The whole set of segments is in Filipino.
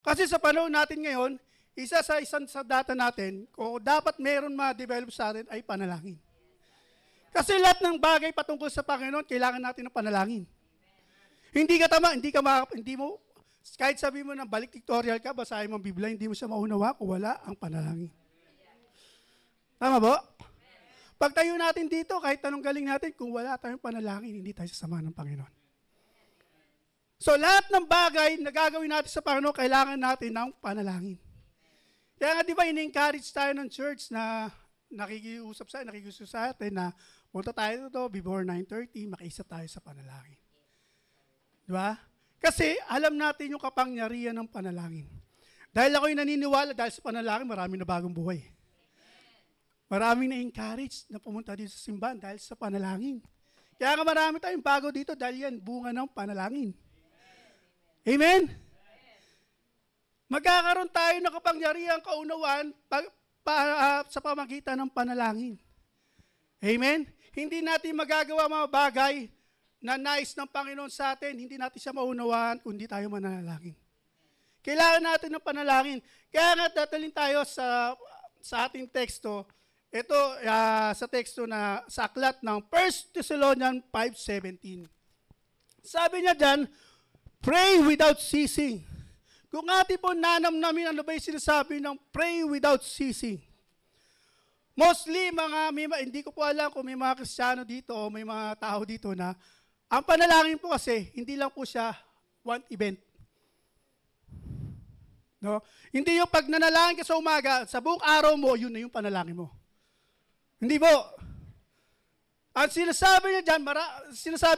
Kasi sa panahon natin ngayon, isa sa data natin, kung dapat meron ma-develop sa atin ay panalangin. Kasi lahat ng bagay patungkol sa Panginoon, kailangan natin ng panalangin. Hindi mo, kahit sabi mo na valedictorian ka, basahin mo ang Biblia, hindi mo siya maunawa kung wala ang panalangin. Tama ba? Pagtayo natin dito, kahit anong galing natin, kung wala tayong panalangin, hindi tayo sasama ng Panginoon. So lahat ng bagay na gagawin natin sa Panginoon, kailangan natin ng panalangin. Kaya nga di ba, in-encourage tayo ng church na nakikiusap sa atin na punta tayo dito before 9:30, makiisa tayo sa panalangin. Di ba? Kasi alam natin yung kapangyarihan ng panalangin. Dahil ako'y naniniwala, dahil sa panalangin, maraming na bagong buhay. Maraming na-encourage na pumunta dito sa simbahan dahil sa panalangin. Kaya nga marami tayong bago dito dahil yan bunga ng panalangin. Amen? Magkakaroon tayo ng kapangyarihan, kaunawaan sa pamagitan ng panalangin. Amen? Hindi natin magagawa mga bagay na nais ng Panginoon sa atin, hindi natin siya maunawaan kung hindi tayo mananalangin. Kailangan natin ng panalangin. Kaya nga tatalin tayo sa ating teksto, ito sa teksto na sa aklat ng 1 Thessalonians 5:17. Sabi niya dyan, pray without ceasing. Kung atin po nanamnamin, ano ba yung sinasabi ng pray without ceasing? Mostly, hindi ko po alam kung may mga Kristiyano dito o may mga tao dito na ang panalangin po kasi, hindi lang po siya one event. No? Hindi yung pag nanalangin ka sa umaga, sa buong araw mo, yun na yung panalangin mo. Hindi po. Ang sinasabi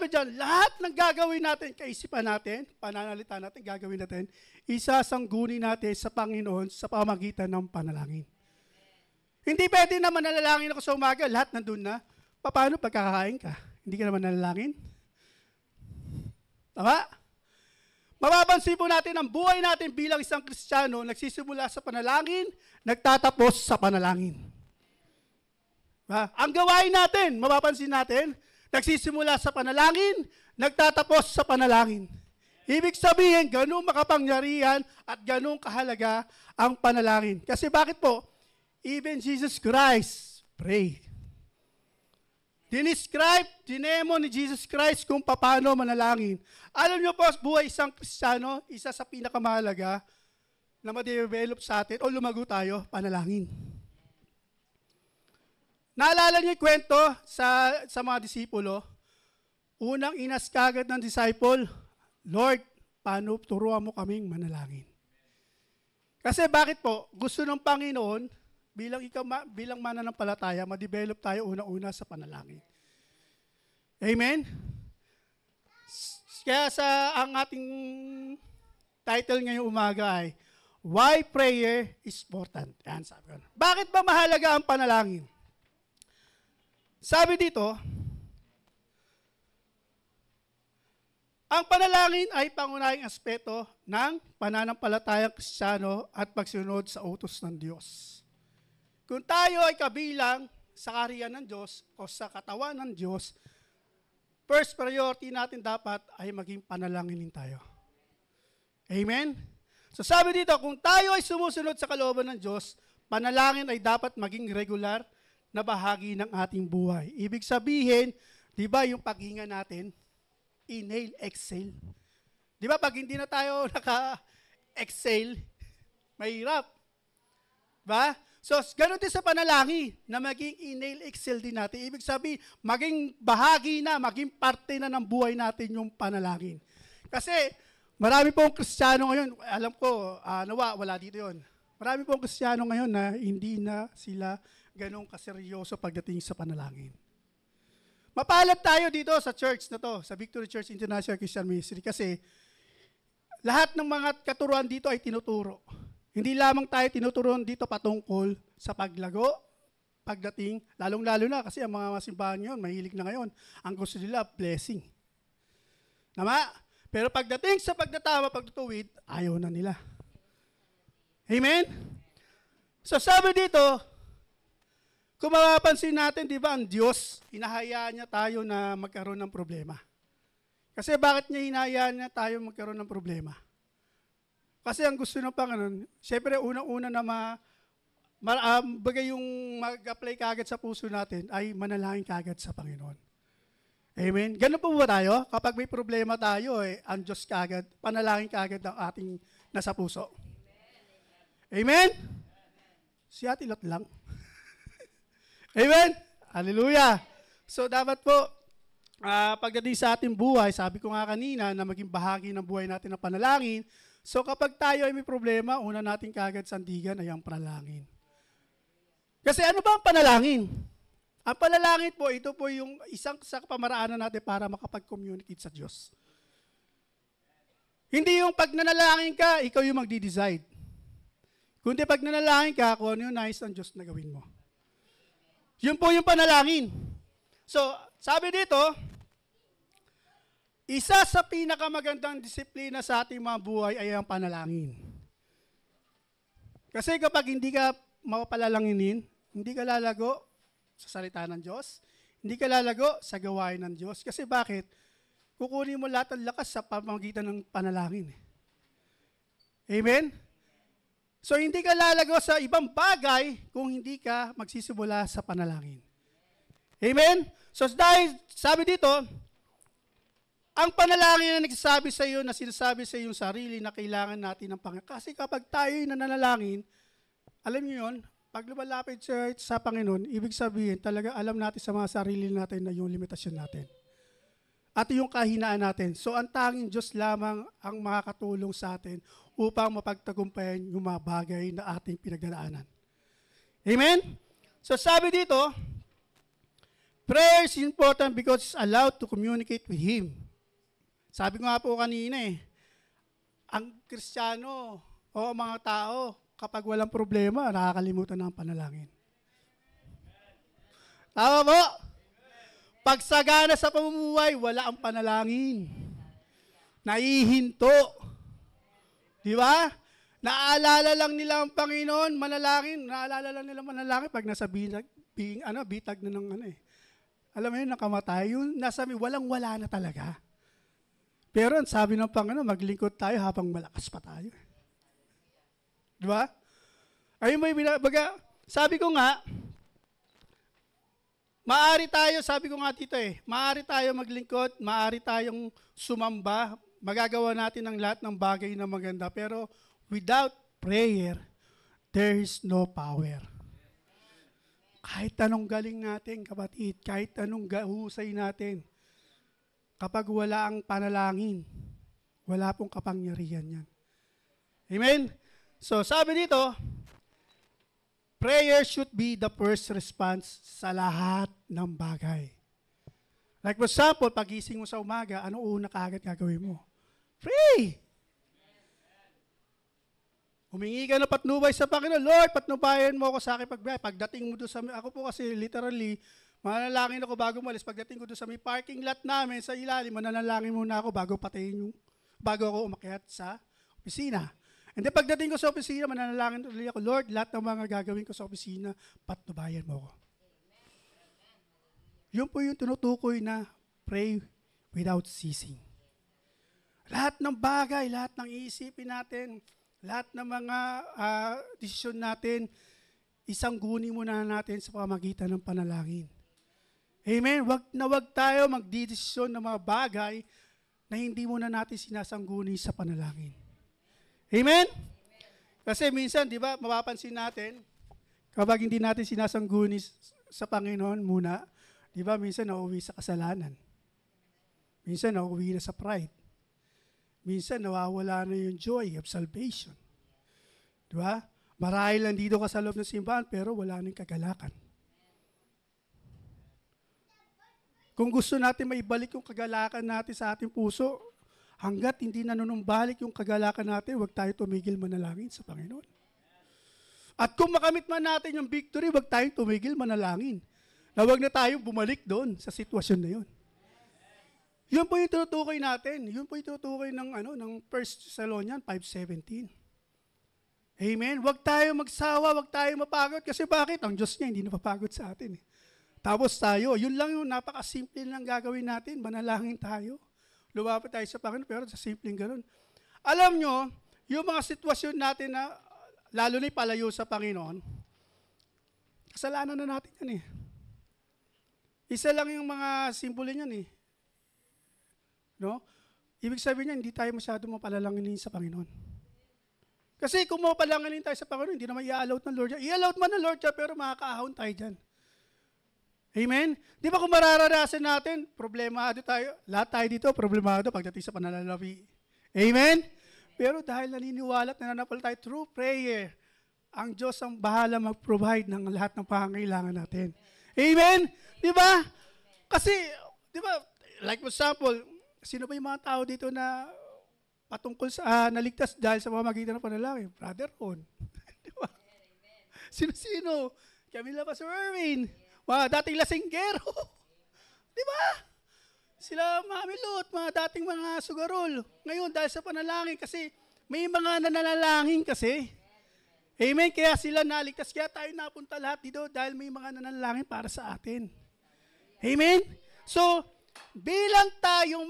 dyan, lahat ng gagawin natin, kaisipan natin, pananalita natin, gagawin natin, isasanggunin natin sa Panginoon sa pamagitan ng panalangin. Hindi pwede na manalangin ako sa umaga, lahat nandun na. Paano pagkakain ka? Hindi ka naman nanalangin? Tama? Mapapansin po natin ang buhay natin bilang isang Kristiyano, nagsisimula sa panalangin, nagtatapos sa panalangin. Ang gawain natin, mapapansin natin, nagsisimula sa panalangin, nagtatapos sa panalangin. Ibig sabihin, ganun makapangyarihan at ganun kahalaga ang panalangin. Kasi bakit po? Even Jesus Christ, pray. Dinemo ni Jesus Christ kung paano manalangin. Alam niyo po, buhay isang Kristiyano, isa sa pinakamahalaga na ma-develop sa atin o lumago tayo, panalangin. Naalala niyo yung kwento sa mga disipulo? Unang inas kagad ng disciple, Lord, paano turuan mo kaming manalangin? Kasi bakit po? Gusto ng Panginoon, bilang mananampalataya, ma-develop tayo unang-una sa panalangin. Amen? Kaya ang ating title ngayong umaga ay, Why Prayer is Important. Yan, sabi ko. Bakit ba mahalaga ang panalangin? Sabi dito, ang panalangin ay pangunahing aspeto ng pananampalatayang Kristiyano at pagsunod sa utos ng Diyos. Kung tayo ay kabilang sa kaharian ng Diyos o sa katawan ng Diyos, first priority natin dapat ay maging panalanginin tayo. Amen? So sabi dito, kung tayo ay sumusunod sa kalooban ng Diyos, panalangin ay dapat maging regular na bahagi ng ating buhay. Ibig sabihin, di ba yung paghinga natin, inhale, exhale. Di ba pag hindi na tayo naka-exhale, mahirap. Ba? So, ganun din sa panalangin, na maging inhale, exhale din natin. Ibig sabihin, maging bahagi na, maging parte na ng buhay natin yung panalangin. Kasi, marami pong Kristiyano ngayon, alam ko, wala dito yun. Marami pong Kristiyano ngayon na hindi na sila ganun kaseryoso pagdating sa panalangin. Mapalad tayo dito sa church na to, sa Victory Church International Christian Ministry, kasi lahat ng mga katuruan dito ay tinuturo. Hindi lamang tayo tinuturuan dito patungkol sa paglago, pagdating, lalong-lalo na kasi ang mga simbahan ngayon, mahilig na ngayon, ang gusto nila, blessing. Tama? Pero pagdating sa pagdatama, pagtutuwid, ayaw na nila. Amen? So sabi dito, kung mapapansin natin, di ba, ang Diyos, hinahayaan niya tayo na magkaroon ng problema. Kasi bakit niya hinahayaan niya tayo magkaroon ng problema? Kasi ang gusto ng Panginoon, siyempre unang-una na bagay yung mag-apply kagad sa puso natin ay manalangin kagad sa Panginoon. Amen? Ganun po ba tayo? Kapag may problema tayo, ang Diyos kagad, panalangin kagad ang ating nasa puso. Amen? Si Ate Lot lang. Amen? Hallelujah! So dapat po, pagdating sa ating buhay, sabi ko nga kanina na maging bahagi ng buhay natin ng panalangin. So kapag tayo ay may problema, una natin kagad sandigan ay ang panalangin. Kasi ano ba ang panalangin? Ang panalangin po, ito po yung isang sa pamaraanan natin para makapag-communicate sa Diyos. Hindi yung pag nanalangin ka, ikaw yung magdi-decide. Kundi pag nanalangin ka, kung ano yung nais ng Diyos na gawin mo. Yun po yung panalangin. So, sabi dito, isa sa pinakamagandang disiplina sa ating mga buhay ay ang panalangin. Kasi kapag hindi ka mapapalalanginin, hindi ka lalago sa salita ng Diyos, hindi ka lalago sa gawain ng Diyos. Kasi bakit? Kukunin mo lahat ng lakas sa pamamagitan ng panalangin. Amen? So hindi ka lalago sa ibang bagay kung hindi ka magsisimula sa panalangin. Amen? So dahil sabi dito, ang panalangin na nagsasabi sa iyo, na sinasabi sa iyong sarili na kailangan natin ng Panginoon. Kasi kapag tayo'y nananalangin, alam niyo yun, pag lumalapit sa Panginoon, ibig sabihin, talaga alam natin sa mga sarili natin na yung limitasyon natin. At yung kahinaan natin. So ang tanging Diyos lamang ang makakatulong sa atin upang mapagtagumpayan yung mga bagay na ating pinagdadaanan. Amen? So sabi dito, prayer is important because it's allowed to communicate with Him. Sabi ko nga po kanina ang Kristiyano o mga tao, kapag walang problema, nakakalimutan na ang panalangin. Tama po? Pag sagana sa pamumuhay, wala ang panalangin. Naihinto. Di ba? Naaalala lang nila ang Panginoon, manalangin. Naaalala lang nila manalangin pag nasa bitag na ng Alam mo yun, nakamatay. Yung nasa walang-wala na talaga. Pero ang sabi ng Panginoon, maglingkod tayo habang malakas pa tayo. Di ba? Ayun may sabi ko nga, maaari tayo, sabi ko nga dito maaari tayo maglingkod, maaari tayong sumamba, magagawa natin ang lahat ng bagay na maganda, pero without prayer, there is no power. Kahit anong galing natin, kapatid, kahit anong husay natin, kapag wala ang panalangin, wala pong kapangyarihan yan. Amen? So, sabi dito, prayer should be the first response sa lahat ng bagay. Like for example, pagising mo sa umaga, ano una kaagad gagawin mo? Pray! Humingi ka na patnubay sa Panginoon. Lord, patnubayan mo ako sa aking pagbiyahe. Pagdating mo doon ako po kasi literally, mananalangin ako bago malis. Pagdating ko doon sa may parking lot namin, sa ilalim, mananalangin muna ako bago ako umakyat sa opisina. And then pagdating ko sa opisina, mananalangin ulit ako, Lord, lahat ng mga gagawin ko sa opisina, patnubayan mo ako. Yun po yung tinutukoy na pray without ceasing. Lahat ng bagay, lahat ng iisipin natin, lahat ng mga desisyon natin, isang guni muna natin sa pamamagitan ng panalangin. Amen? Wag tayo magdidesisyon ng mga bagay na hindi muna natin sinasangguni sa panalangin. Amen? Kasi minsan, di ba, mapapansin natin, kapag hindi natin sinasangguni sa Panginoon muna, di ba, minsan nauuwi sa kasalanan. Minsan nauuwi na sa pride. Minsan nawawala na yung joy of salvation. Di ba? Marahil nandito ka sa loob ng simbahan, pero wala nang kagalakan. Kung gusto natin maibalik yung kagalakan natin sa ating puso, hanggat hindi nanunumbalik yung kagalakan natin, huwag tayo tumigil manalangin sa Panginoon. At kung makamit man natin yung victory, huwag tayo tumigil manalangin. Na huwag na tayo bumalik doon sa sitwasyon na yun. Yun po yung tutukoy natin. Yun po yung tutukoy ng 1 Thessalonians 5:17. Amen? Huwag tayo magsawa, huwag tayo mapagod. Kasi bakit? Ang Diyos niya hindi napapagod sa atin. Tapos tayo, yun lang yung napakasimple lang gagawin natin. Manalangin tayo. Lumapit tayo sa Panginoon, pero sa simpleng ganun. Alam nyo, yung mga sitwasyon natin na, lalo na palayo sa Panginoon, kasalanan na natin yan eh. Isa lang yung mga simbolo niyan eh. No? Ibig sabihin niya, hindi tayo masyado mapalalanginin sa Panginoon. Kasi kung mapalalanginin tayo sa Panginoon, hindi naman i-allow ng Lord yan. I-allow man ng Lord yan, pero makakaahon tayo dyan. Amen? Di ba kung mararanasan natin, problemado tayo, lahat tayo dito, problemado pagdating sa pananalapi. Amen? Pero dahil naniniwala at nananapal tayo through prayer, ang Diyos ang bahala mag-provide ng lahat ng pangangailangan natin. Amen? Di ba? Kasi, di ba, like for example, sino ba yung mga tao dito na patungkol sa naligtas dahil sa pamamagitan ng panalangin? Brother Ron. Di ba? Sino-sino? Camila Pastor Erwin. Mga dating lasinggero. Di ba? Sila Mami Lot, mga dating mga sugarol. Ngayon, dahil sa panalangin, kasi may mga nananalangin kasi. Amen? Kaya sila naligtas. Kaya tayo napunta lahat dito dahil may mga nananalangin para sa atin. Amen? So, bilang tayong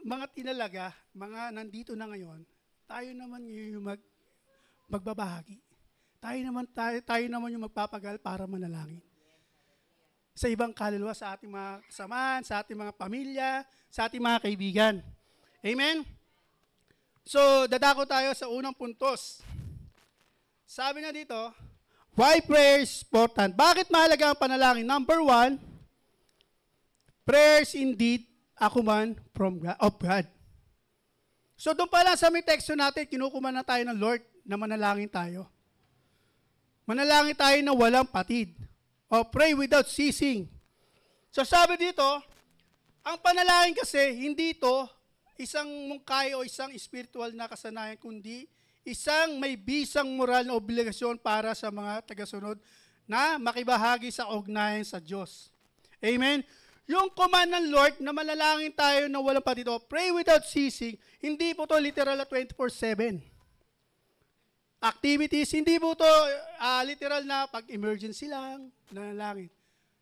mga tinalaga, mga nandito na ngayon, tayo naman yung magbabahagi. Tayo naman yung magpapagal para manalangin. Sa ibang kaluluwa, sa ating mga kasamahan, sa ating mga pamilya, sa ating mga kaibigan. Amen? So, dadako tayo sa unang puntos. Sabi na dito, why prayer is important? Bakit mahalaga ang panalangin? Number 1, prayer is indeed a command of God. So, doon pa lang sa may teksto natin, kinukuman na tayo ng Lord na manalangin tayo. Manalangin tayo na walang patid. O pray without ceasing. So sabi dito, ang panalangin kasi, hindi ito isang mungkahi o isang spiritual na kasanayan, kundi isang may bisang moral na obligasyon para sa mga tagasunod na makibahagi sa ugnayan sa Diyos. Amen? Yung command ng Lord na manalangin tayo na walang patid, o pray without ceasing, hindi po ito literal na 24/7. Activities, hindi po ito literal na pag-emergency lang, nanalangin.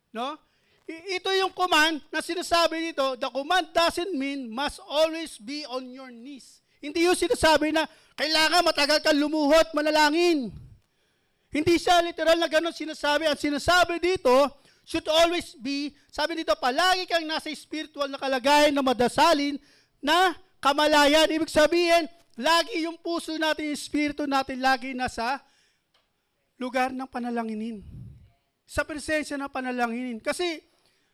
No? Ito yung command na sinasabi dito, the command doesn't mean must always be on your knees. Hindi yung sinasabi na kailangan matagal kang lumuhot, manalangin. Hindi siya literal na ganun sinasabi. Ang sinasabi dito, should always be, sabi dito, palagi kang nasa spiritual na kalagayan na madasalin na kamalayan. Ibig sabihin, lagi yung puso natin, yung spirito natin, lagi nasa lugar ng panalanginin. Sa presensya ng panalanginin. Kasi,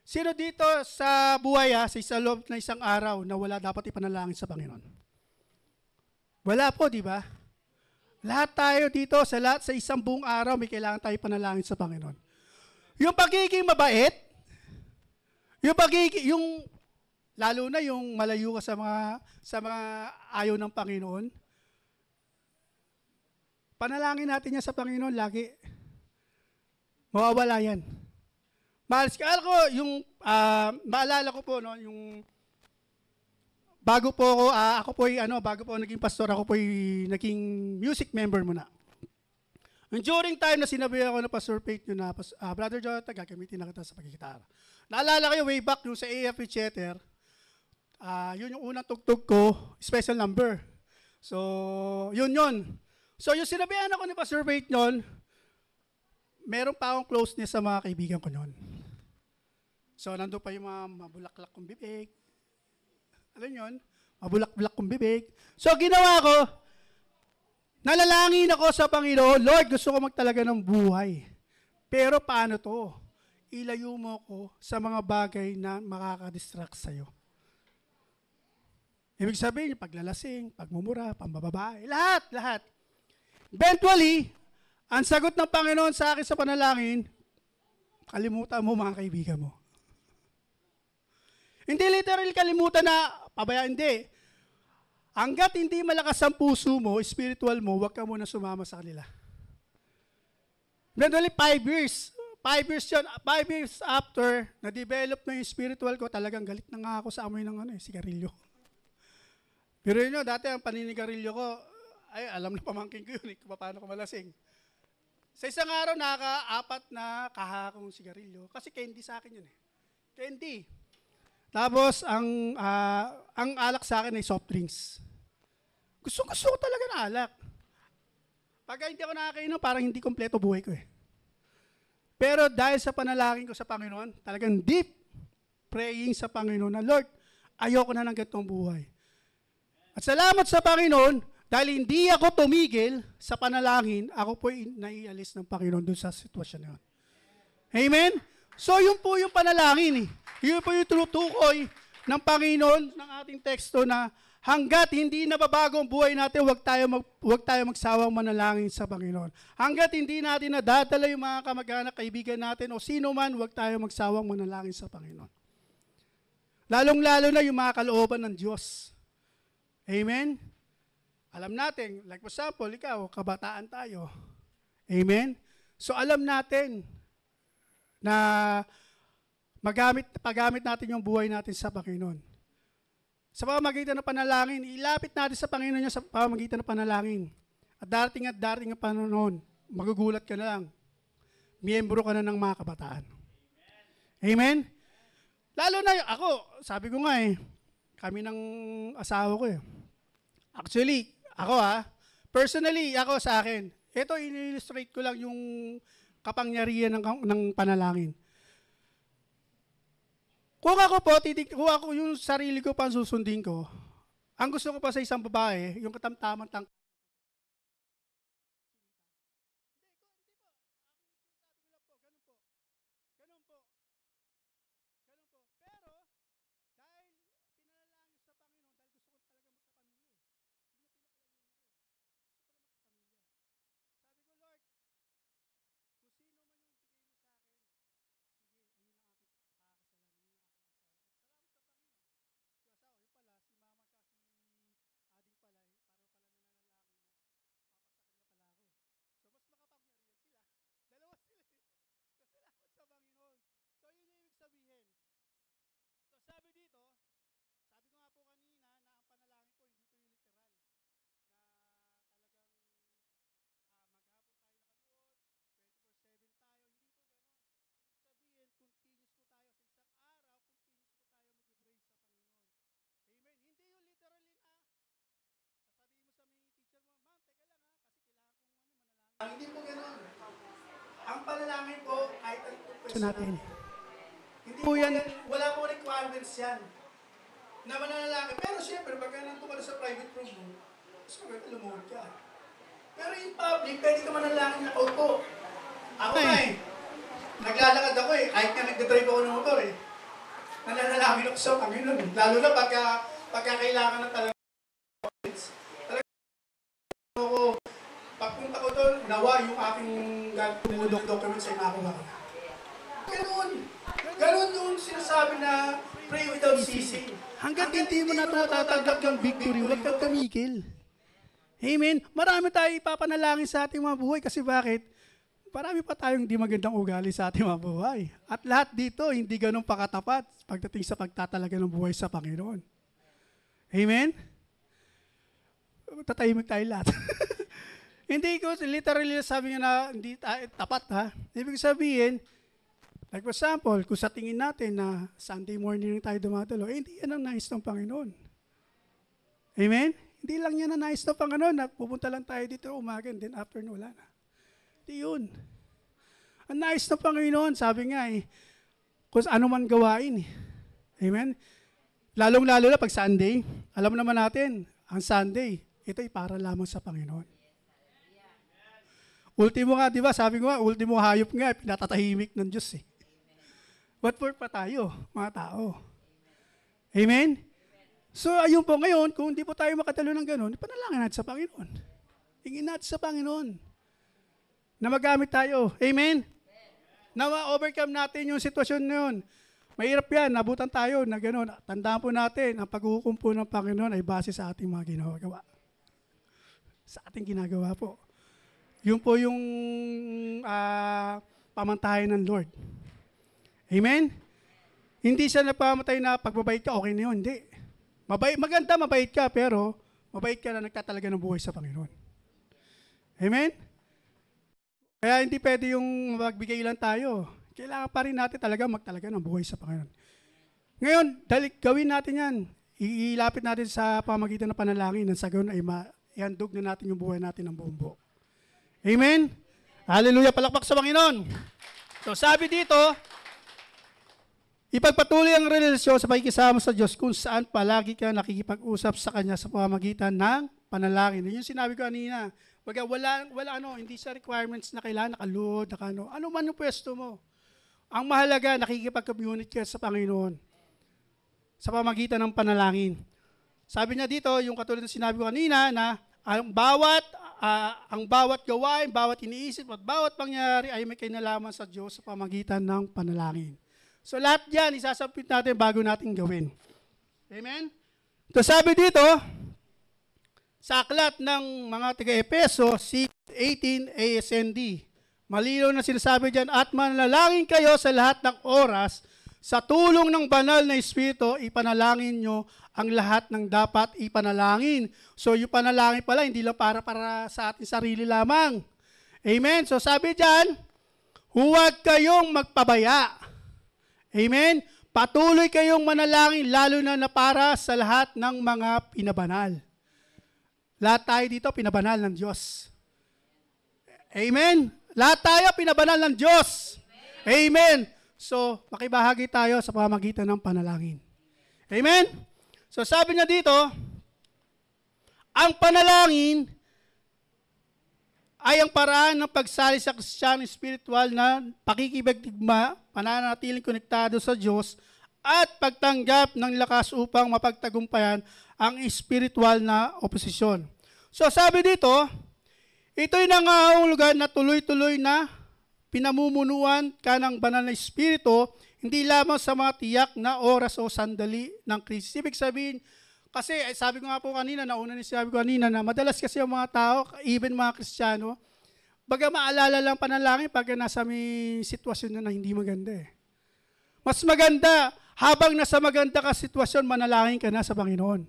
sino dito sa buhay, sa loob na isang araw na wala dapat ipanalangin sa Panginoon? Wala po, di ba? Lahat tayo dito, sa isang buong araw, may kailangan tayo panalangin sa Panginoon. Yung pagiging mabait, yung lalo na yung malayo ka sa mga ayaw ng Panginoon. Panalangin natin yan sa Panginoon lagi. Mawawala yan. Maalala ko po, no, yung bago po ako naging pastor, ako po naging music member muna. And during time na sinabi ako na Pastor Faith nyo na, Brother Jonathan, gagamitin na kita sa pagkikitara. Naalala kayo way back yung sa AFP Theater, yun yung unang tugtog ko, special number. So, yun. So, yung sinabihan ako ni Pastor Faith nun, meron pa akong closeness sa mga kaibigan ko nun. So, nandun pa yung mga mabulaklak kong bibig. Alam yun? Mabulak-bulak kong bibig. So, ginawa ko, nalalangin ako sa Panginoon, Lord, gusto ko magtalaga ng buhay. Pero paano to? Ilayo mo ko sa mga bagay na makakadistract sa'yo. Ibig sabihin, paglalasing, pagmumura, pambababae, lahat. Eventually, ang sagot ng Panginoon sa akin sa panalangin, kalimutan mo mga kaibigan mo. Hindi literal kalimutan na pabayaan, hindi. Hanggat hindi malakas ang puso mo, spiritual mo, huwag ka muna sumama sa kanila. Eventually, 5 years. 5 years yun. 5 years after, na-develop na yung spiritual ko, talagang galit na nga ako sa amoy ng sigarilyo. Pero yun, dati ang paninigarilyo ko, ay, alam na pamangkin ko yun, kung paano ko malasing. Sa isang araw, nakaka-4 na kahakong sigarilyo. Kasi candy sa akin yun . Candy. Tapos, ang alak sa akin ay soft drinks. Gusto ko talaga ng alak. Pagka hindi ako nakakainom, parang hindi kompleto buhay ko eh. Pero dahil sa panalangin ko sa Panginoon, talagang deep praying sa Panginoon na, Lord, ayoko na ng ganitong buhay. At salamat sa Panginoon, dahil hindi ako tumigil sa panalangin, ako po naialis ng Panginoon doon sa sitwasyon na yun. Amen? So yun po yung panalangin eh. Yun po yung tutukoy ng Panginoon ng ating teksto na hanggat hindi nababago ang buhay natin, huwag tayo magsawang manalangin sa Panginoon. Hanggat hindi natin nadadala yung mga kamag-anak, kaibigan natin o sino man, huwag tayo magsawang manalangin sa Panginoon. Lalong-lalo na yung mga kalooban ng Diyos. Amen? Alam natin, like for example, ikaw, kabataan tayo. Amen? So alam natin na paggamit natin yung buhay natin sa Panginoon. Sa pamamagitan ng panalangin, ilapit natin sa Panginoon niya sa pamamagitan ng panalangin. At darating ang panahon, magugulat ka na lang. Miyembro ka na ng mga kabataan. Amen? Lalo na ako, sabi ko nga kami ng asawa ko Actually, ako personally, ako sa akin, ito in-illustrate ko lang yung kapangyarihan ng panalangin. Kung ako po, kung ako yung sarili ko pa susundin ko, ang gusto ko pa sa isang babae, yung katamtaman Hindi po. Ganun po. Ganun po. Ganun po. Pero, dahil pinanalangin sa Panginoon, dahil gusto ko talaga magkapamilya Yun yung pinakalayunin ko Gusto ko na magkapamilya. Sabi ko, Lord, kung sino man yung ibigay mo sa akin, sige, ayun ang aking pakakasalan, yun ang aking asawa. At salamat sa Panginoon. Yung asawa, yun pala, si mama siya, si ading pala, pareho pala nananalangin na papasakal nga pala ako. So, mas makapangyarihan sila. Dalawa sila So, salamat sa Panginoon. So, yun yung ibig sabihin. So, sabi dito, sabi ko nga po kanina na ang panalangin po, hindi po yung literal na talagang maghapon tayo nakaluod, 24/7 tayo, hindi po ganon. Ibig sabihin, continuous po tayo sa isang araw, continuous po tayo mag-pray sa Panginoon. Amen. Hindi yung literally na sasabihin mo sa may teacher mo, ma'am, teka lang kasi kailangan kong manalangin. Hindi po ganon. Ang panalangin po, kahit ang question natin. Hindi po yan, wala po requirements yan na mananalangin. Pero siyempre, pagka nandun ka sa private room mo, mas maganda lumuhod ka. Pero in public, pwede ka manalangin na kaupo. Ako naglalakad ako kahit nga nagdadrive ako ng motor nananalangin ako sa Panginoon. Lalo na pagka kailangan na talaga ako, pagpunta ko doon, nawa yung aking document sa inakuha ko. Ganun yung sinasabi na pray without ceasing. Hanggang hindi mo na matatanggap yung victory, huwag kang kamigil. Amen? Marami tayo ipapanalangin sa ating mga buhay kasi bakit? Marami pa tayong hindi magandang ugali sa ating mga buhay. At lahat dito, hindi ganun pakatapat pagdating sa pagtatalaga ng buhay sa Panginoon. Amen? Tatahimik tayo lahat. Hindi ko literally sabi nga na hindi tapat Ibig sabihin, like for example, kung sa tingin natin na Sunday morning tayo dumadalo, hindi yan ang nais ng Panginoon. Amen? Hindi lang yan ang nais ng Panginoon na pupunta lang tayo dito umaga and then afternoon wala na. Hindi yun. Ang nais ng Panginoon, sabi nga kung ano man gawain Amen? Lalong-lalo na pag Sunday, alam naman natin, ang Sunday, ito ay para lamang sa Panginoon. Ultimo nga, di ba? Sabi ko nga, ultimo hayop nga, pinatatahimik ng Diyos What for pa tayo, mga tao? Amen? So, ayun po ngayon, kung hindi po tayo makatalo ng ganun, panalangin natin sa Panginoon. Hingin natin sa Panginoon na magamit tayo. Amen? Na ma-overcome natin yung sitwasyon na yun. Mahirap yan, nabutan tayo na gano'n. Tandaan po natin, ang paghuhukom po ng Panginoon ay base sa ating mga ginagawa. Sa ating ginagawa po. Yun po yung pamantayan ng Lord. Amen? Hindi siya napamatay na pagbabait ka, okay na yun. Hindi. Maganda, mabait ka, pero mabait ka na nagtatalaga ng buhay sa Panginoon. Amen? Kaya hindi pwede yung magbigay lang tayo. Kailangan pa rin natin talaga magtalaga ng buhay sa Panginoon. Ngayon, gawin natin yan. Ilapit natin sa pamagitan ng panalangin. Nang sa ganoon ay ihandog na natin yung buhay natin ng buong buo. Amen? Hallelujah, palakpak sa Panginoon. So sabi dito, ipagpatuloy ang relasyon sa pakikisama sa Diyos kung saan palagi ka nakikipag-usap sa Kanya sa pamamagitan ng panalangin. Yun yung sinabi ko kanina. Wala hindi sa requirements na kailangan nakaluhod, ano man yung pwesto mo. Ang mahalaga, nakikipag-communicate ka sa Panginoon sa pamamagitan ng panalangin. Sabi niya dito, yung katulad ng sinabi ko kanina, na ang bawat gawain, bawat iniisip, at bawat pangyayari ay may kinalaman sa Diyos sa pamamagitan ng panalangin. So lahat yan, isasabit natin bago natin gawin. Amen? So sabi dito, sa aklat ng mga taga-Epeso 6:18 ASND, malinaw na sinasabi dyan, at manalangin kayo sa lahat ng oras, sa tulong ng banal na Espiritu, ipanalangin nyo ang lahat ng dapat ipanalangin. So yung panalangin pala, hindi lang para sa ating sarili lamang. Amen? So sabi dyan, huwag kayong magpabaya. Amen? Patuloy kayong manalangin, lalo na para sa lahat ng mga pinabanal. Lahat tayo dito, pinabanal ng Diyos. Amen? Lahat tayo, pinabanal ng Diyos. Amen? So, makibahagi tayo sa pamamagitan ng panalangin. Amen? So, sabi niya dito, ang panalangin ay ang paraan ng pagsali sa Kristiyano spiritual na pakikipagdigma, pananatiling konektado sa Diyos, at pagtanggap ng lakas upang mapagtagumpayan ang spiritual na oposisyon. So, sabi dito, ito'y nangangahulugan na tuloy-tuloy na pinamumunuan ka ng banal na Espiritu, hindi lamang sa mga tiyak na oras o sandali ng krisis. Ibig sabihin, kasi sabi ko nga po kanina, sabi ko kanina na madalas kasi ang mga tao, even mga Kristiyano, baga maalala lang panalangin pag nasa may sitwasyon na hindi maganda eh. Mas maganda, habang nasa maganda ka sitwasyon, manalangin ka na sa Panginoon.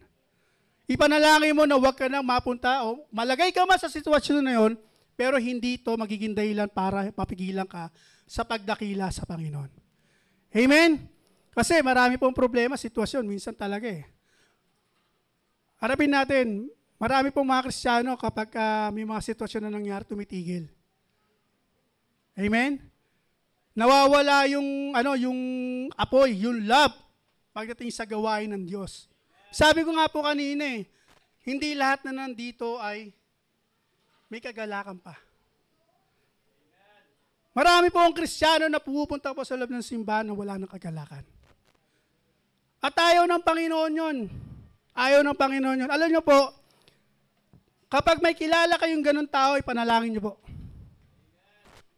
Ipanalangin mo na huwag ka nang mapunta o malagay ka man sa sitwasyon na yon, pero hindi ito magiging dahilan para mapigilan ka sa pagdakila sa Panginoon. Amen? Kasi marami pong problema, sitwasyon, minsan talaga eh. Harapin natin, marami pong mga Kristiyano kapag may mga sitwasyon na nangyari, tumitigil. Amen? Nawawala yung apoy, yung love, pagdating sa gawain ng Diyos. Sabi ko nga po kanina eh, hindi lahat na nandito ay may kagalakan pa. Marami po ang Kristiyano na pupunta po sa loob ng simbahan na wala ng kagalakan. At ayaw ng Panginoon yun. Ayaw ng Panginoon yun. Alam nyo po, kapag may kilala kayong ganun tao, ipanalangin nyo po.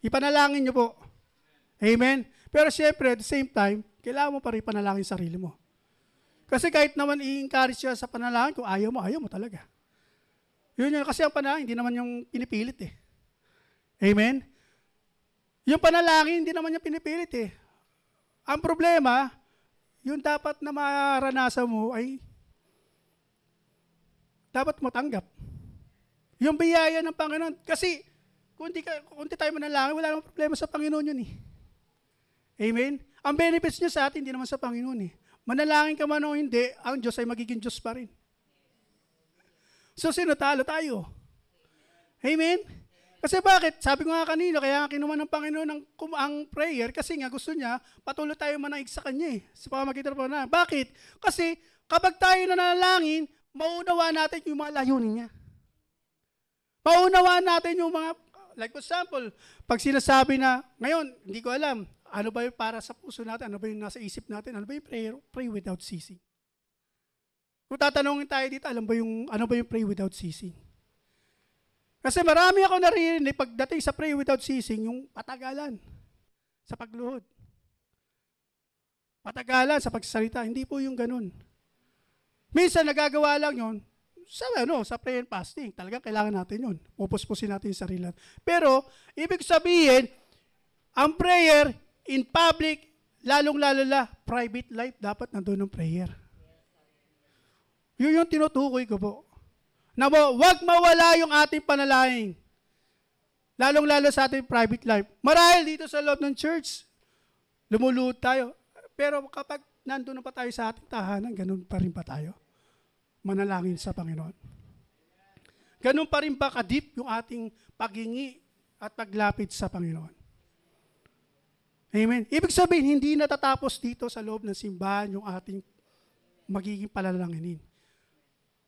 Ipanalangin nyo po. Amen? Pero siyempre, at the same time, kailangan mo pa rin ipanalangin sarili mo. Kasi kahit naman i-encourage siya sa panalangin, kung ayaw mo talaga. Yun kasi ang panalangin, hindi naman yung pinipilit eh. Amen? Yung panalangin, hindi naman yung pinipilit eh. Ang problema, yung dapat na maranasan mo ay dapat mo tanggap. Yung biyaya ng Panginoon. Kasi kung di tayo manalangin, wala namang problema sa Panginoon yun eh. Amen? Ang benefits niya sa atin, hindi naman sa Panginoon eh. Manalangin ka man o hindi, ang Diyos ay magiging Diyos pa rin. So, sino talo tayo? Amen? Kasi bakit? Sabi ko nga kanina, kaya kinuha ng Panginoon ang prayer kasi nga gusto niya, patuloy tayo manaig sa Kanya eh. Sa pamamagitan po na. Bakit? Kasi kapag tayo nanalangin, maunawa natin yung mga layunin niya. Maunawa natin yung mga, like for example, pag sinasabi na, ngayon, hindi ko alam, ano ba yung para sa puso natin, ano ba yung nasa isip natin, ano ba yung prayer? Pray without ceasing. Kung tatanungin tayo dito, ano ba yung pray without ceasing? Kasi marami ako naririnig pagdating sa pray without ceasing, yung patagalan sa pagluhod. Patagalan sa pagsasalita, hindi po yung ganun. Minsan nagagawa lang yun, sa prayer and fasting, talagang kailangan natin yun. Pupuspusin natin yung sarili. Pero, ibig sabihin, ang prayer in public, lalong-lalo private life, dapat nandun ng prayer. Yun yung tinutukoy ko po. Na wag mawala yung ating panalangin. Lalong-lalo sa ating private life. Marahil dito sa loob ng church, lumuluhod tayo. Pero kapag nandun na pa tayo sa ating tahanan, ganun pa rin pa tayo. Manalangin sa Panginoon. Ganun pa rin ba kadip yung ating paghingi at paglapit sa Panginoon? Amen. Ibig sabihin, hindi natatapos dito sa loob ng simbahan yung ating magiging palalanginin.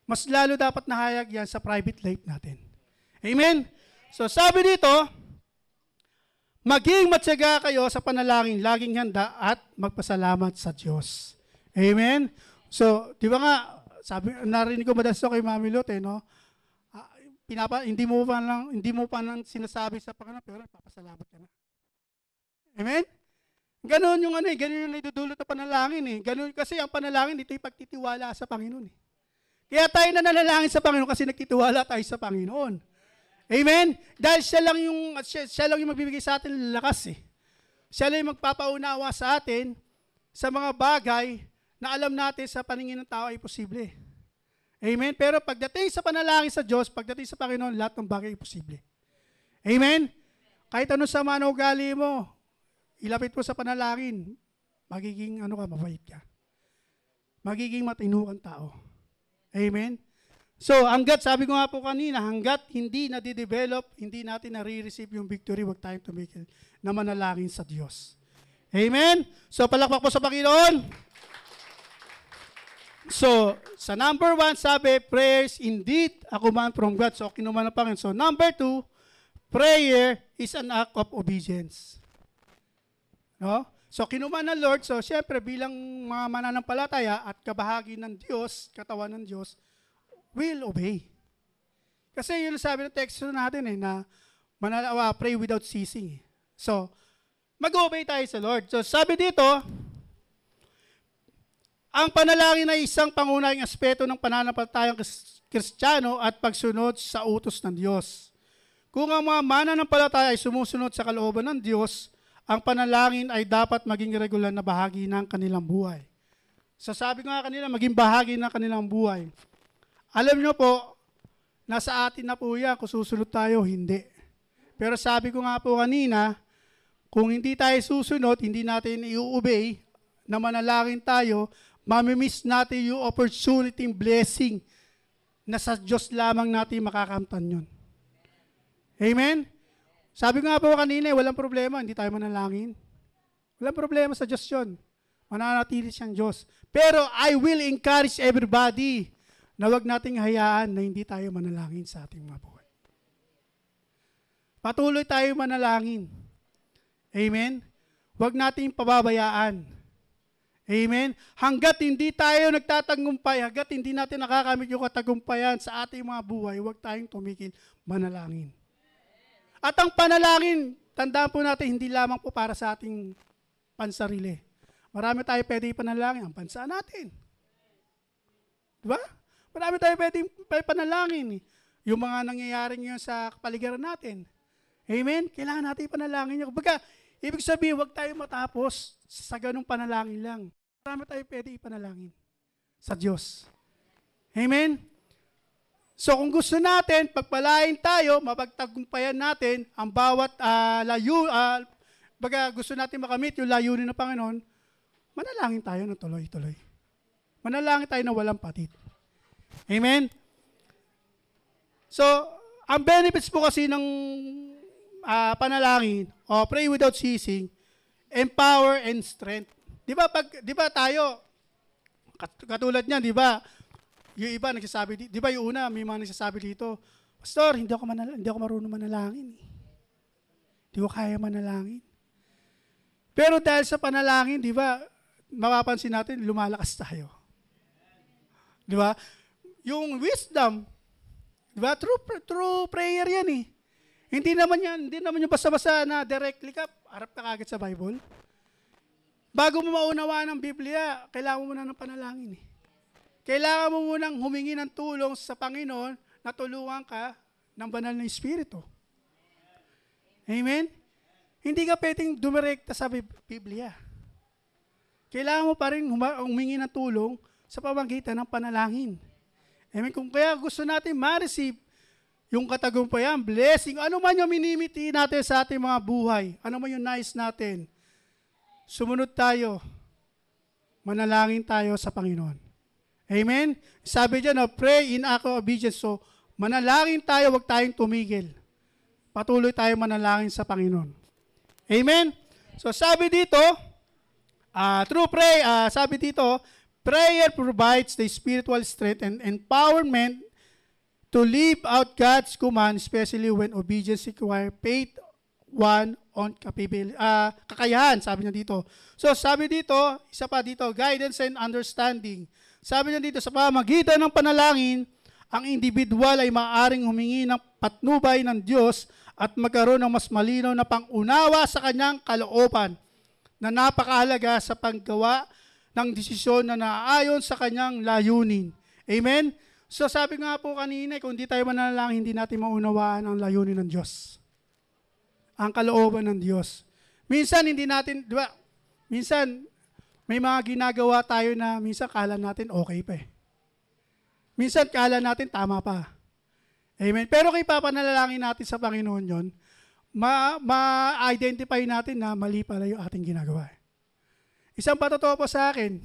Mas lalo dapat nahayag yan sa private life natin. Amen? So sabi dito, maging matyaga kayo sa panalangin, laging handa at magpasalamat sa Diyos. Amen? So, di ba nga, narinig ko madalas kay Mami Lot, no? Hindi mo pa lang sinasabi sa Panginoon, pero papasalamat ka na. Amen? Ganon yung ganon yung idudulot na panalangin Ganon kasi ang panalangin dito yung pagtitiwala sa Panginoon Kaya tayo na nalalangin sa Panginoon kasi nagtitiwala tayo sa Panginoon. Amen? Dahil siya lang yung magbibigay sa atin ng lakas Siya lang yung magpapaunawa sa atin sa mga bagay na alam natin sa paningin ng tao ay posible. Amen? Pero pagdating sa panalangin sa Diyos, pagdating sa Panginoon, lahat ng bagay ay posible. Amen? Kahit anong sama na ugali mo, ilapit mo sa panalangin, magiging mabait ka. Magiging matino kang tao. Amen? So, sabi ko nga po kanina, hanggat hindi nadidevelop, hindi natin nare-receive yung victory, huwag tayong tumigil na manalangin sa Diyos. Amen? So, palakpak po sa Panginoon. So, sa number 1, sabi, prayers indeed a command from God. So, kinuman ng Panginoon. So, number 2, prayer is an act of obedience. No? So, kinuman ng Lord. So, siyempre, bilang mga mananampalataya at kabahagi ng Diyos, katawan ng Diyos, will obey. Kasi yun sabi ng text natin na pray without ceasing. So, mag-obey tayo sa Lord. So, sabi dito, ang panalangin ay isang pangunahing aspeto ng pananampalatayang Kristiyano at pagsunod sa utos ng Diyos. Kung ang mga mananampalataya ay sumusunod sa kalooban ng Diyos, ang panalangin ay dapat maging regular na bahagi ng kanilang buhay. So sabi ko nga kanila, maging bahagi ng kanilang buhay. Alam nyo po, nasa atin na po yan, kung susunod tayo, hindi. Pero sabi ko nga po kanina, kung hindi tayo susunod, hindi natin i-obey, na manalangin tayo, mamimiss natin yung opportunity, blessing, na sa Diyos lamang natin makakamtan yun. Amen? Sabi ko nga po kanina, walang problema, hindi tayo manalangin. Walang problema sa Diyos yun. Mananatili siyang Diyos. Pero I will encourage everybody na huwag nating hayaan na hindi tayo manalangin sa ating mga buhay. Patuloy tayo manalangin. Amen? Huwag nating pababayaan. Amen? Hanggat hindi tayo nagtatagumpay, hanggat hindi natin nakakamit yung katagumpayan sa ating mga buhay, huwag tayong tumigil manalangin. At ang panalangin, tandaan po natin, hindi lamang po para sa ating pansarili. Marami tayo pwede panalangin, ang bansa natin. Diba? Marami tayo pwede panalangin. Yung mga nangyayari ngayon sa kapaligiran natin. Amen? Kailangan natin panalangin. Kumbaga, ibig sabihin, huwag tayo matapos sa ganung panalangin lang. Marami tayo pwede ipanalangin sa Diyos. Amen? So kung gusto natin, pagpalain tayo, mapagtagumpayan natin ang bawat gusto natin makamit yung layunin ng Panginoon, manalangin tayo ng tuloy-tuloy. Manalangin tayo na walang patid. Amen? So, ang benefits po kasi ng panalangin, o pray without ceasing, empower and strength. Di ba tayo, katulad niyan, di ba, yung iba nagsasabi, di ba yung una, may mga nagsasabi dito, Pastor, hindi ako marunong manalangin. Hindi ko kaya manalangin. Pero dahil sa panalangin, di ba, mapapansin natin, lumalakas tayo. Di ba? Yung wisdom, di ba, true prayer yan Hindi naman yung basta-basta na directly ka, harap ka kagad sa Bible. Bago mo maunawaan ang Biblia, kailangan mo muna ng panalangin Kailangan mo munang humingi ng tulong sa Panginoon na tulungan ka ng banal na Espiritu. Amen? Hindi ka pwedeng dumirekta sa Biblia. Kailangan mo pa rin humingi ng tulong sa pamamagitan ng panalangin. Amen? Kung kaya gusto natin ma-receive yung katagumpayan, blessing, ano man yung minimiti natin sa ating mga buhay, ano man yung nais natin, sumunod tayo, manalangin tayo sa Panginoon. Amen? Sabi dyan, pray in act of obedience. So, Manalangin tayo, huwag tayong tumigil. Patuloy tayo manalangin sa Panginoon. Amen? So sabi dito, sabi dito, prayer provides the spiritual strength and empowerment to live out God's command, especially when obedience requires faith on kakayahan, sabi niya dito. So sabi dito, isa pa dito, guidance and understanding. Sabi niya dito, sa pamamagitan ng panalangin, ang individual ay maaaring humingi ng patnubay ng Diyos at magkaroon ng mas malinaw na pangunawa sa kanyang kalooban na napakahalaga sa paggawa ng desisyon na naaayon sa kanyang layunin. Amen? So sabi nga po kanina, kung hindi tayo manalangin, hindi natin maunawaan ang layunin ng Diyos. Ang kalooban ng Diyos. Minsan hindi natin, di ba? Minsan may mga ginagawa tayo na minsan kala natin okay pa eh. Minsan kala natin tama pa. Amen. Pero kung ipapanalangin natin sa Panginoon yon, ma-identify natin na mali pala yung ating ginagawa. Isang patotoo po sa akin,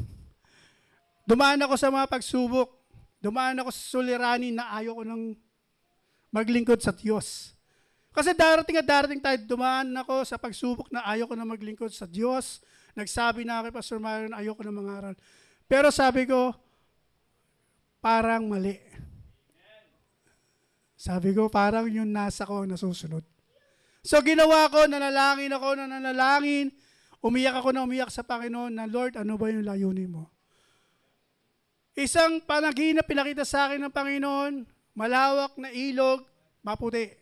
dumaan ako sa mga pagsubok, dumaan ako sa suliranin na ayaw ko nang maglingkod sa Diyos. Kasi darating tayo, dumaan ako sa pagsubok na ayaw ko na maglingkod sa Diyos. Nagsabi na ako kay Pastor Marion, ayaw ko na mangaral. Pero sabi ko, parang mali. Sabi ko, parang yung nasa ko ang nasusunod. So ginawa ko, nanalangin ako, umiyak ako na umiyak sa Panginoon na, Lord, ano ba yung layunin mo? Isang panaginip pinakita sa akin ng Panginoon, malawak na ilog, maputi.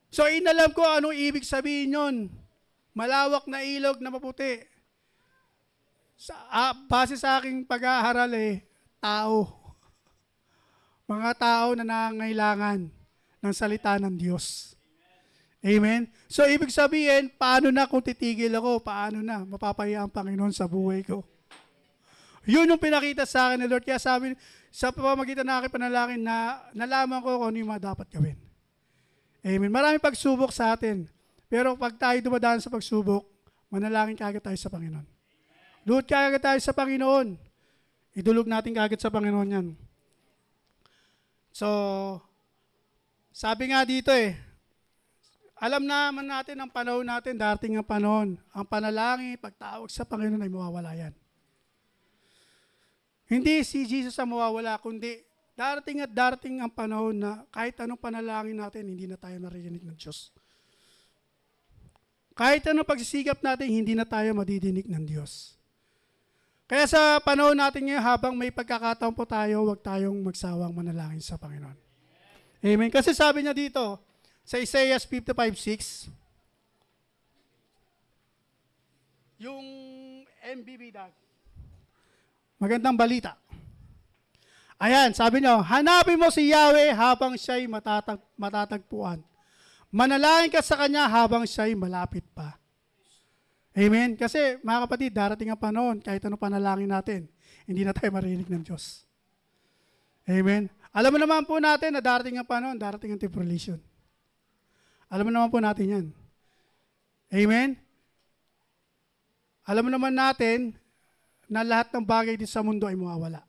So inalam ko anong ibig sabihin yon. Malawak na ilog na maputi. Base sa aking pag-aaral tao. Mga tao na nangangailangan ng salita ng Diyos. Amen? So, ibig sabihin, paano na kung titigil ako? Paano na? Mapapaya ang Panginoon sa buhay ko. Yun yung pinakita sa akin ni Lord. Kaya sabi, sa pamamagitan na aking panalangin, na nalaman ko kung ano yung mga dapat gawin. Amen? Maraming pagsubok sa atin. Pero pag tayo dumadaan sa pagsubok, manalangin kagad tayo sa Panginoon. Lord, kagad tayo sa Panginoon. Idulog natin kagad sa Panginoon yan. So, sabi nga dito alam naman natin ang panahon natin, darating ang panahon. Ang panalangin, pagtawag sa Panginoon ay mawawala yan. Hindi si Jesus ang mawawala, kundi darating ang panahon na kahit anong panalangin natin, hindi na tayo naririnig ng Diyos. Kahit anong pagsisigap natin, hindi na tayo madidinig ng Diyos. Kaya sa panahon natin ngayon, habang may pagkakataon po tayo, huwag tayong magsawang manalangin sa Panginoon. Amen. Kasi sabi niya dito, sa Isaiah 55:6, yung MBB dag, magandang balita. Ayan, sabi niyo, hanapin mo si Yahweh habang siya'y matatagpuan. Manalangin ka sa Kanya habang siya'y malapit pa. Amen? Kasi mga kapatid, darating ang panahon, kahit ano panalangin natin, hindi na tayo marinig ng Diyos. Amen? Alam mo naman po natin na darating ang panahon, darating ang tribulation. Alam mo naman po natin yan. Amen? Alam mo naman natin na lahat ng bagay dito sa mundo ay mawawala.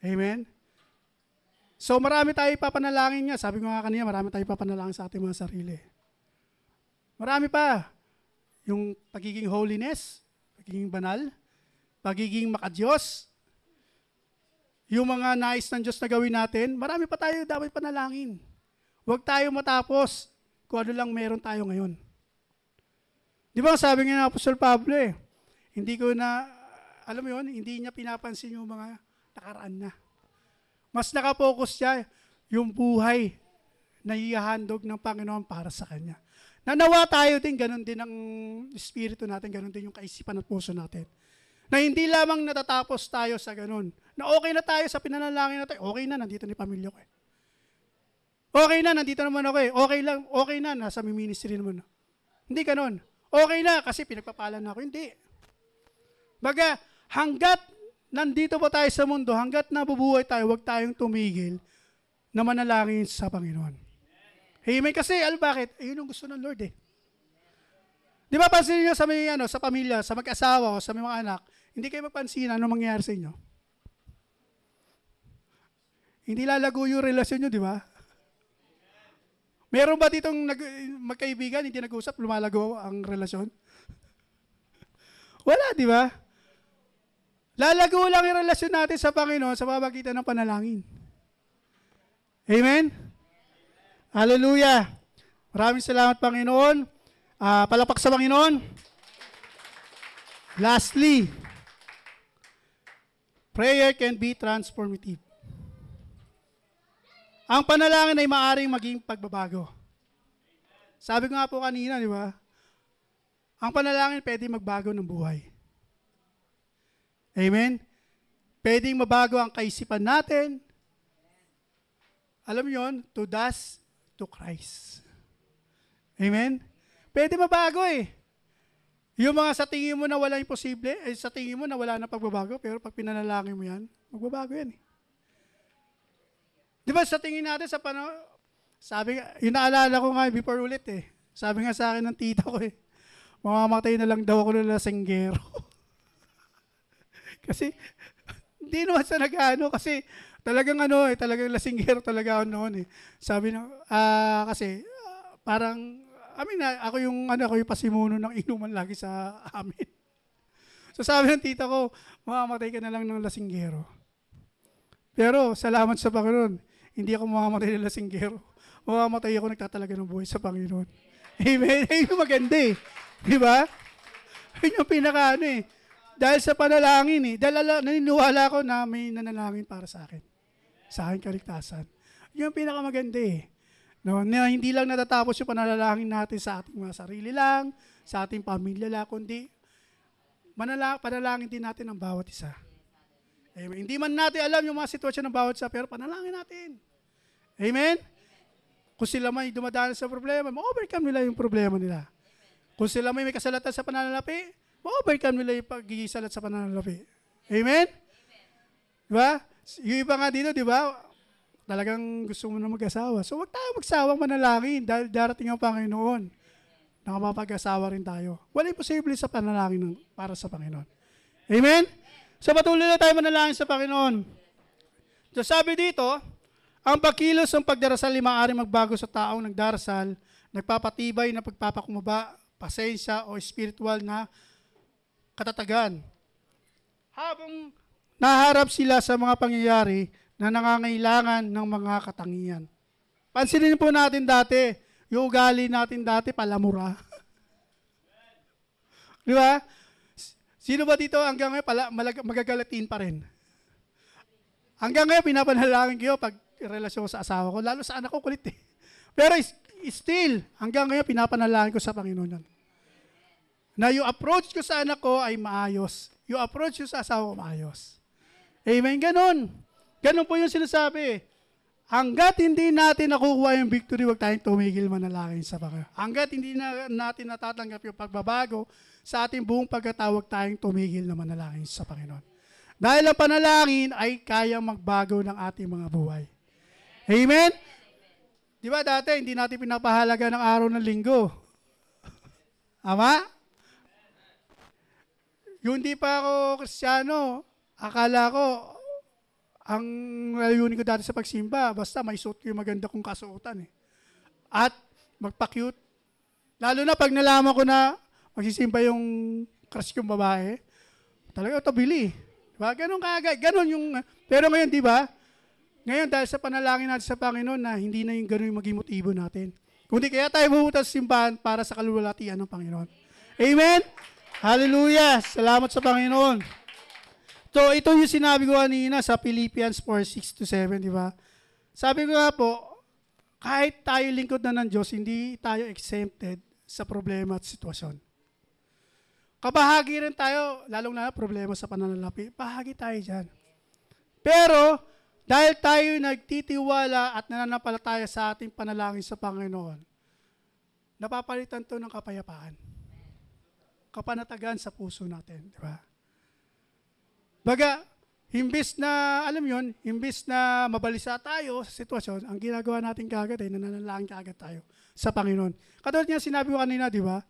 Amen? So marami tayo ipapanalangin nga. Sabi ko nga kanina, marami tayo ipapanalangin sa ating mga sarili. Marami pa. Yung pagiging holiness, pagiging banal, pagiging makadiyos, yung mga nais ng Diyos na gawin natin, marami pa tayo dapat panalangin. Huwag tayo matapos kung ano lang meron tayo ngayon. Di ba sabi nga ng Apostol Pablo hindi ko na, alam mo yun, hindi niya pinapansin yung mga nakaraan na. Mas nakapokus siya yung buhay na ihahandog ng Panginoon para sa Kanya. Nanawa tayo din, ganun din ang espiritu natin, ganun din yung kaisipan at puso natin. Na hindi lamang natatapos tayo sa ganun. Na okay na tayo sa pinanalangin natin, okay na, nandito na yung pamilya ko Okay na, nandito naman ako okay na, nasa ministry naman. Hindi ganun. Okay na, kasi pinagpapalan na ako. Hindi. Baga, hanggat nandito pa tayo sa mundo, hanggat nabubuhay tayo, huwag tayong tumigil na manalangin sa Panginoon. Amen. Kasi, bakit? Yun ang gusto ng Lord Di ba pansin niyo sa pamilya, sa mag-asawa, o sa mga anak, hindi kayo mapansin ano mangyayari sa inyo. hindi lalago yung relasyon nyo, di ba? Meron ba ditong magkaibigan, hindi nag-usap, lumalago ang relasyon? Wala, di ba? Lalago lang yung relasyon natin sa Panginoon sa pamamagitan ng panalangin. Amen? Hallelujah! Maraming salamat, Panginoon. Palakpak sa Panginoon. Lastly, prayer can be transformative. Ang panalangin ay maaaring maging pagbabago. Sabi ko nga po kanina, di ba? Ang panalangin pwede magbago ng buhay. Amen? Pwedeng mabago ang kaisipan natin. Alam mo yun, to dust to Christ. Amen? Pwede mabago eh. Yung mga sa tingin mo na wala imposible, sa tingin mo na wala na pagbabago, pero pag pinanalangin mo yan, magbabago yan eh. Di ba sa tingin natin sa sabi, yung naalala ko nga before ulit eh. Sabi nga sa akin ng tita ko eh, mamamatay na lang daw ako ng lasenggero. Kasi, hindi naman sa nag-ano, kasi talagang talagang lasenggero talaga ako noon eh. Sabi na, kasi, parang, ako yung pasimuno ng inuman lagi sa amin. So sabi ng tita ko, mamamatay ka na lang ng lasenggero. Pero, salamat sa Panginoon, hindi ako mamamatay ng lasenggero. Mamamatay ako nagtatalaga ng buhay sa Panginoon. Amen? Ayun maganda eh. Di ba? Ayun yung pinaka eh. Dahil sa panalangin eh. Dahil naniniwala ko na may nanalangin para sa akin. Sa aking kaligtasan. Yun yung pinakamaganda eh. No, na hindi lang natatapos yung panalangin natin sa ating mga sarili lang, sa ating pamilya lang, kundi panalangin din natin ang bawat isa. Amen. Hindi man natin alam yung mga sitwasyon ng bawat isa, pero panalangin natin. Amen? Kung sila may dumadaan sa problema, ma-overcome nila yung problema nila. Kung sila may kasalatan sa pananalapi, ma-overcome nila yung pag-iisalat sa pananalapi. Amen? Diba? Yung iba nga dito, diba? Talagang gusto mo na mag-asawa. So, huwag tayo magsawang manalangin dahil darating ang Panginoon. Nakapapag-asawa rin tayo. Wala imposible sa panalangin para sa Panginoon. Amen? So, patuloy na tayo manalangin sa Panginoon. So, sabi dito, ang pagkilos ng pagdarasal ay maaaring magbago sa taong nagdarasal, nagpapatibay na pagpapakumbaba, pasensya o spiritual na katatagan. Habang naharap sila sa mga pangyayari na nangangailangan ng mga katangian. Pansinin po natin dati, yung ugali natin dati palamura. Di ba? Sino ba dito hanggang ngayon magagalatin pa rin? Hanggang ngayon pinapanalangin ko pag relasyon ko sa asawa ko, lalo sa anak ko kulit eh. Pero still, hanggang ngayon pinapanalangin ko sa Panginoon yan. Na yung approach ko sa anak ko ay maayos. Yung approach ko sa asawa ko maayos. Amen? Ganon. Ganon po yung sinasabi. Hanggat hindi natin nakukuha yung victory, huwag tayong tumigil manalangin sa Panginoon. Hanggat hindi natin natatanggap yung pagbabago sa ating buong pagkatawag, tayong tumigil na manalangin sa Panginoon. Dahil ang panalangin ay kayang magbago ng ating mga buhay. Amen? Di ba dati, hindi natin pinapahalaga ng araw ng linggo. Ama? Yung di pa ako Kristiyano, akala ko, ang layunin ko dati sa pagsimba, basta may suot ko yung maganda kong kasuotan eh. At magpa-cute. Lalo na pag nalaman ko na magsisimba yung crush kong babae, talaga tabili. Diba? Ganon kaagad. Ganon yung, pero ngayon, di ba? Ngayon, dahil sa panalangin natin sa Panginoon na hindi na yung gano'n yung maging motibo natin. Kundi kaya tayo pumunta sa simbahan para sa kalulatian ng Panginoon. Amen? Hallelujah! Salamat sa Panginoon. So, ito yung sinabi ko kanina sa Philippians 4:6-7, di ba? Sabi ko nga po, kahit tayo lingkod na ng Diyos, hindi tayo exempted sa problema at sitwasyon. Kabahagi rin tayo, lalong-lalo problema sa pananalapi. Bahagi tayo dyan. Pero, dahil tayo nagtitiwala at nananampalataya sa ating panalangin sa Panginoon, napapalitan to ng kapayapaan. Kapanatagan sa puso natin, di ba? Baga, imbis na, alam yon, imbis na mabalisa tayo sa sitwasyon, ang ginagawa natin kagad ay nananalangin kagad tayo sa Panginoon. Katulad niya sinabi ko kanina, di ba?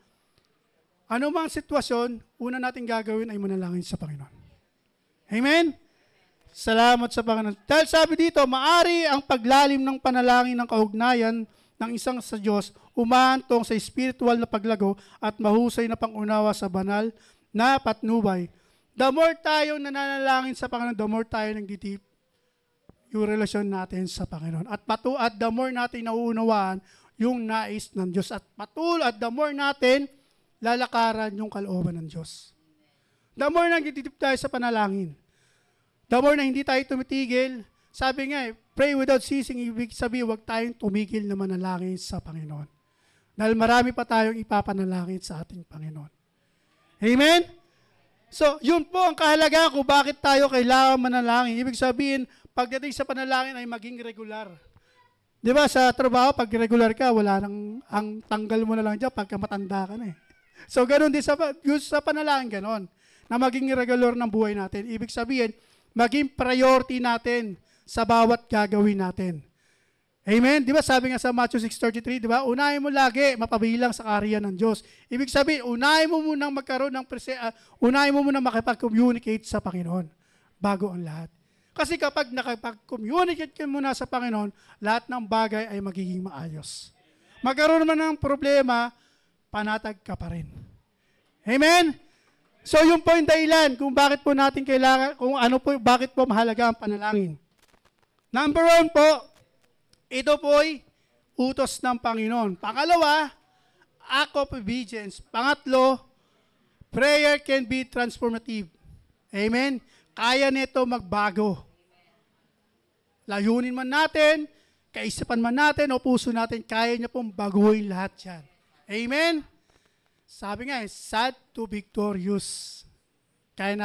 Ano mang sitwasyon, una natin gagawin ay manalangin sa Panginoon. Amen? Salamat sa Panginoon. Dahil sabi dito, maari ang paglalim ng panalangin ng kaugnayan ng isang sa Diyos, umahantong sa spiritual na paglago at mahusay na pangunawa sa banal na patnubay. The more tayo nananalangin sa Panginoon, the more tayo nagdidip yung relasyon natin sa Panginoon. At the more natin nauunawaan yung nais ng Diyos. At the more natin lalakaran yung kalooban ng Diyos. The more nagdidip tayo sa panalangin. The more na hindi tayo tumitigil. Sabi nga pray without ceasing, ibig sabihin, huwag tayong tumigil na manalangin sa Panginoon. Dahil marami pa tayong ipapanalangin sa ating Panginoon. Amen? So, yun po ang kahalagaan kung bakit tayo kailangan manalangin. Ibig sabihin, pagdating sa panalangin ay maging regular. Di ba, sa trabaho, pag regular ka, wala nang, ang tanggal mo na lang dyan pagka matanda ka na eh. So, ganun din sa panalangin, ganun. Na maging regular ng buhay natin. Ibig sabihin, maging priority natin sa bawat gagawin natin. Amen? Di ba sabi nga sa Matthew 6:33, di ba? Unahin mo lagi mapabilang sa kaharian ng Diyos. Ibig sabihin, unahin mo munang magkaroon ng unahin mo munang makipag-communicate sa Panginoon bago ang lahat. Kasi kapag nakipag-communicate ka muna sa Panginoon, lahat ng bagay ay magiging maayos. Magkaroon man ng problema, panatag ka pa rin. Amen? So yun po yung dahilan kung bakit po natin kailangan, kung ano po, bakit po mahalaga ang panalangin. Number 1 po, ito po ay utos ng Panginoon. Pangalawa, act of obedience. Pangatlo, prayer can be transformative. Amen? Kaya nito magbago. Layunin man natin, kaisipan man natin, o puso natin, kaya niya pong baguhin lahat yan. Amen? Sabi nga, sad to victorious. Kaya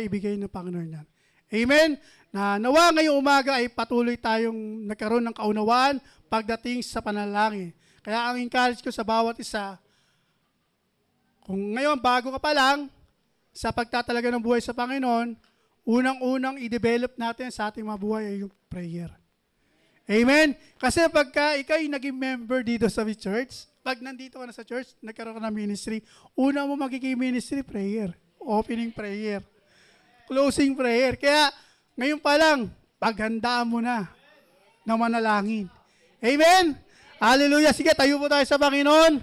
ibigay ng Panginoon yan. Amen? Na nawa ngayong umaga ay patuloy tayong nagkaroon ng kaunawaan pagdating sa panalangin. Kaya ang encourage ko sa bawat isa, kung ngayon bago ka pa lang sa pagtatalaga ng buhay sa Panginoon, unang-unang i-develop natin sa ating mga buhay ay yung prayer. Amen? Kasi pagka ikaw'y naging member dito sa church, pag nandito ka na sa church, nagkaroon ka ng ministry, una mo magiging ministry, prayer. Opening prayer. Closing prayer. Kaya, ngayon pa lang, paghandaan mo na manalangin. Amen? Hallelujah. Sige, tayo po tayo sa Panginoon.